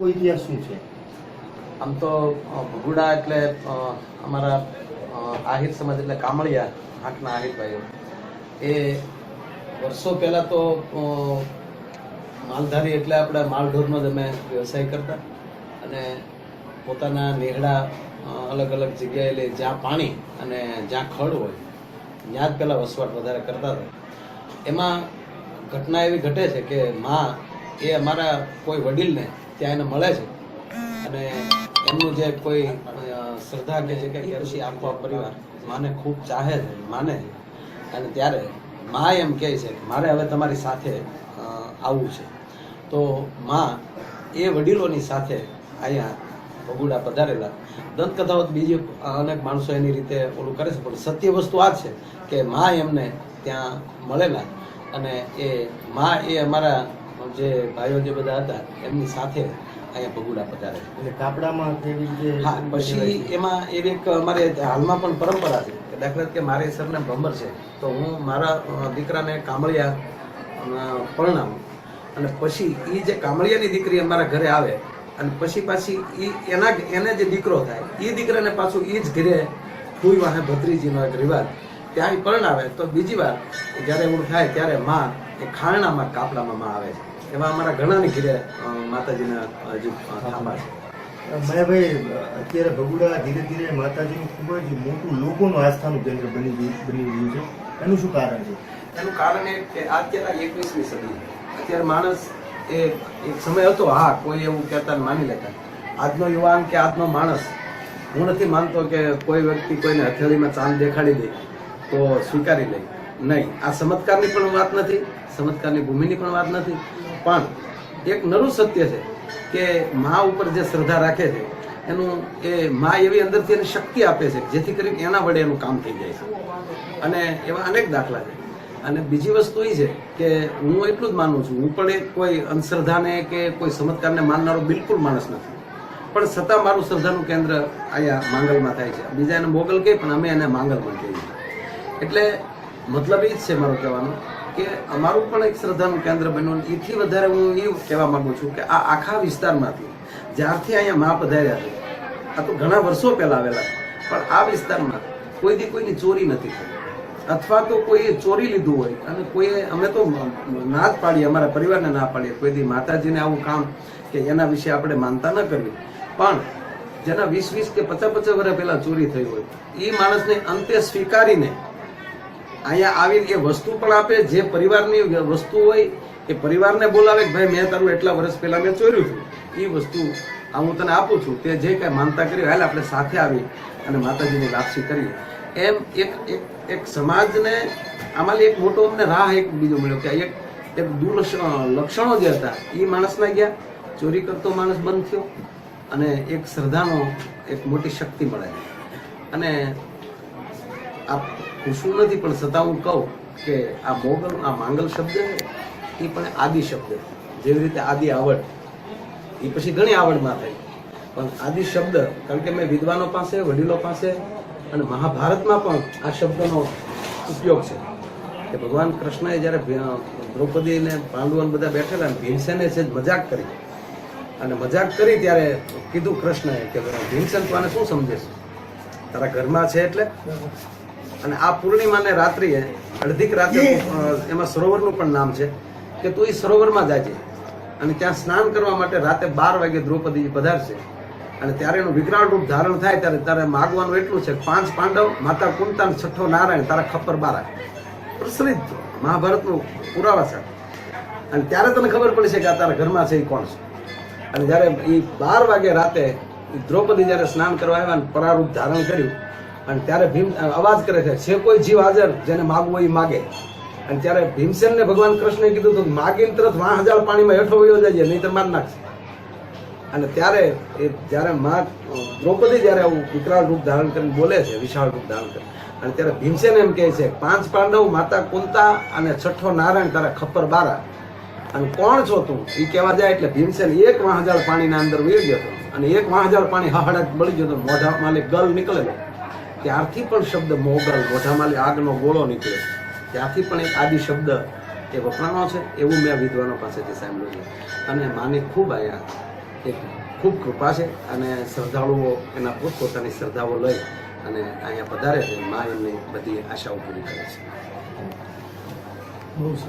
કોઈ ઇતિહાસ શું છે? આમ તો ભગુડા એટલે અમારા આહિર સમાજ એટલે કામળિયા આંખના આહિર ભાઈઓ એ વર્ષો પહેલાં તો માલધારી એટલે આપણે માલઢોરનો જ અમે વ્યવસાય કરતા અને પોતાના નેહડા અલગ અલગ જગ્યાએ લઈ જ્યાં પાણી અને જ્યાં ખડ હોય ત્યાં જ પહેલાં વસવાટ વધારે કરતા હતા. એમાં ઘટના એવી ઘટે છે કે માં એ અમારા કોઈ વડીલને ત્યાં એને મળે છે અને એમનું જે કોઈ શ્રદ્ધા કે છે કે પછી આખો પરિવાર માને ખૂબ ચાહે છે માને અને ત્યારે મા એમ કહે છે કે મારે હવે તમારી સાથે આવવું છે. તો મા એ વડીલોની સાથે અહીંયા ભગુડા પધારેલા. દંતકથાઓ બીજી અનેક માણસો એની રીતે ઓલું કરે છે, પણ સત્ય વસ્તુ આ છે કે મા એમને ત્યાં મળેલા અને એ મા એ અમારા જે ભાઈઓ જે બધા હતા એમની સાથે અહીંયા ભગુડા પધારે. એટલે કાપડામાં કેવી રીતે? હા, પછી એમાં એવી એક અમારે હાલમાં પણ પરંપરા છે કે દાખલા તરીકે મારે સરને ભંબર છે તો હું મારા દીકરાને કામળિયા પરણાવું અને પછી એ જે કામળિયાની દીકરી અમારા ઘરે આવે અને પછી પાછી એને જે દીકરો થાય એ દીકરાને પાછું એ જ ઘરે ફૂઈ વાહે ભત્રીજીનો એક રિવાજ ત્યાં પરણાવે તો બીજી વાર જ્યારે એવું થાય ત્યારે માં એ ખારણામાં કાપડામાં માં આવે છે. એવા અમારા ઘણાની ઘરે માતાજીના હજુ થાંભા છે. માયાભાઈ, અત્યારે ભગુડા ધીરે ધીરે માતાજીનું ખૂબ જ મોટું લોકોનું આસ્થાનું કેન્દ્ર બની રહ્યું છે. એનું શું કારણ છે? એનું કારણ એ કે અત્યારે 21મી સદી અત્યારે માણસ એ એક સમય હતો, હા કોઈ એવું કહેતા માની લેતા. આજનો યુવાન કે આજનો માણસ, હું નથી માનતો કે કોઈ વ્યક્તિ કોઈને હથેળીમાં ચાંદ દેખાડી દે તો સ્વીકારી લે. નહીં, આ ચમત્કારની પણ વાત નથી, ચમત્કારની ભૂમિની પણ વાત નથી, પણ એક નરું સત્ય છે કે મા ઉપર જે શ્રદ્ધા રાખે છે એનું એ મા એવી અંદરથી એને શક્તિ આપે છે જેથી કરીને એના વડે એનું કામ થઈ જાય છે. અને એવા અનેક દાખલા છે. અને બીજી વસ્તુ એ છે કે હું એટલું જ માનું છું, હું પણ કોઈ અંધશ્રદ્ધાને કે કોઈ ચમત્કારને માનનારો બિલકુલ માણસ નથી, પણ છતાં મારું શ્રદ્ધાનું કેન્દ્ર અહીંયા માંગલમાં થાય છે. બીજા એને મોગલ કહે પણ અમે એને માંગલમાં કહીએ છીએ. એટલે મતલબ એ જ છે મારો કહેવાનો કે અમારું પણ એક શ્રદ્ધાનું કેન્દ્ર બન્યું. એથી વધારે હું એ કહેવા માંગુ છું કે આ આખા વિસ્તારમાંથી જ્યારથી અહીંયા મા પધાર્યા છે, આ તો ઘણા વર્ષો પહેલા આવેલા, પણ આ વિસ્તારમાં કોઈથી કોઈની ચોરી નથી થઈ અથવા તો કોઈએ ચોરી લીધું હોય અને કોઈએ, અમે તો ના જ પાડીએ, અમારા પરિવારને ના પાડીએ કોઈથી માતાજીને આવું કામ કે એના વિશે આપણે માનતા ન કરવી, પણ જેના 20 કે 50 વર્ષ પહેલા ચોરી થઈ હોય એ માણસને અંતે સ્વીકારીને અહીંયા આવીને એ વસ્તુ પણ આપે. જે પરિવારની વસ્તુ હોય એ પરિવારને બોલાવે કે ભાઈ મેં તારું એટલા વર્ષ પહેલા મેં ચોર્યું છું, એ વસ્તુ આ હું તને આપું છું, તે જે કાંઈ માનતા કરી હાલ આપણે સાથે આવી અને માતાજીની લાપસી કરીએ. એમ એક સમાજને આમાં એક મોટો અમને રાહ એક બીજો મળ્યો કે એક લક્ષણો જે હતા એ માણસના ગયા, ચોરી કરતો માણસ બંધ થયો અને એક શ્રદ્ધાનો એક મોટી શક્તિ મળે. અને આ ખુશું નથી પણ છતાં હું કહું કે આ મોગલ, આ માંગલ શબ્દ છે એ પણ આદિ શબ્દ, જેવી રીતે આદિ આવડ એ પછી ઘણી આવડમાં થઈ, પણ આદિ શબ્દ કારણ કે મેં વિદ્વાનો પાસે, વડીલો પાસે અને મહાભારતમાં પણ આ શબ્દનો ઉપયોગ છે કે ભગવાન કૃષ્ણએ જ્યારે દ્રૌપદીને પાંડવોને બધા બેઠેલા અને ભીમસેને છે મજાક કરી અને મજાક કરી ત્યારે કીધું કૃષ્ણએ કે ભીમસેન તું આને શું સમજે છે, તારા ઘરમાં છે એટલે. અને આ પૂર્ણિમાને રાત્રિએ અડધીક રાત્રે એમાં સરોવરનું પણ નામ છે કે તું એ સરોવરમાં જાય અને ત્યાં સ્નાન કરવા માટે રાતે 12 વાગે દ્રૌપદી પધારશે અને ત્યારે એનું વિકરાળ રૂપ ધારણ થાય ત્યારે તારે માગવાનું એટલું છે 5 પાંડવ, માતા કુંતા, 6ઠ્ઠો નારાયણ, તારા ખપ્પર 12. પ્રચલિત મહાભારતનું પુરાવા છે. અને ત્યારે તને ખબર પડશે કે આ તારા ઘરમાં છે એ કોણ છે. અને જ્યારે એ 12 વાગે રાતે દ્રૌપદી જ્યારે સ્નાન કરવા આવ્યા અને પરારૂપ ધારણ કર્યું અને ત્યારે ભીમ અવાજ કરે છે કોઈ જીવ હાજર જેને માગવું હોય એ માગે. અને ત્યારે ભીમસેનને ભગવાન કૃષ્ણએ કીધું હતું માગીને તરત 5000 પાણીમાં હેઠો વયો જાય નહીં તો માર નાખશે. અને ત્યારે જ્યારે માં દ્રૌપદી જ્યારે આવું વિકરાળ રૂપ ધારણ કરીને બોલે છે, વિશાળ રૂપ ધારણ કરે, અને ત્યારે ભીમસેન એમ કહે છે 5 પાંડવ, માતા કુંતા અને 6ઠ્ઠો નારાયણ, તારા ખપ્પર 12. અને કોણ છો તું એ કહેવા જાય એટલે ભીમસેન 1000 પાણીના અંદર વયો ગયો હતો અને 1000 પાણી હહાડા બળી ગયો હતો, મોઢામાં ગલ નીકળેલો. ત્યારથી પણ શબ્દ મોગલ, મોઢામાં આગનો ગોળો નીકળે, ત્યાંથી પણ એક આદિ શબ્દ એ વપરાણો છે એવું મેં વિદ્વાનો પાસેથી સાંભળ્યું છે. અને માને ખૂબ અહીંયા એક ખૂબ કૃપા છે અને શ્રદ્ધાળુઓ એના પોતપોતાની શ્રદ્ધાઓ લઈ અને અહીંયા પધારે છે. મા એમની બધી આશાઓ પૂરી કરે છે. બહુ સરસ.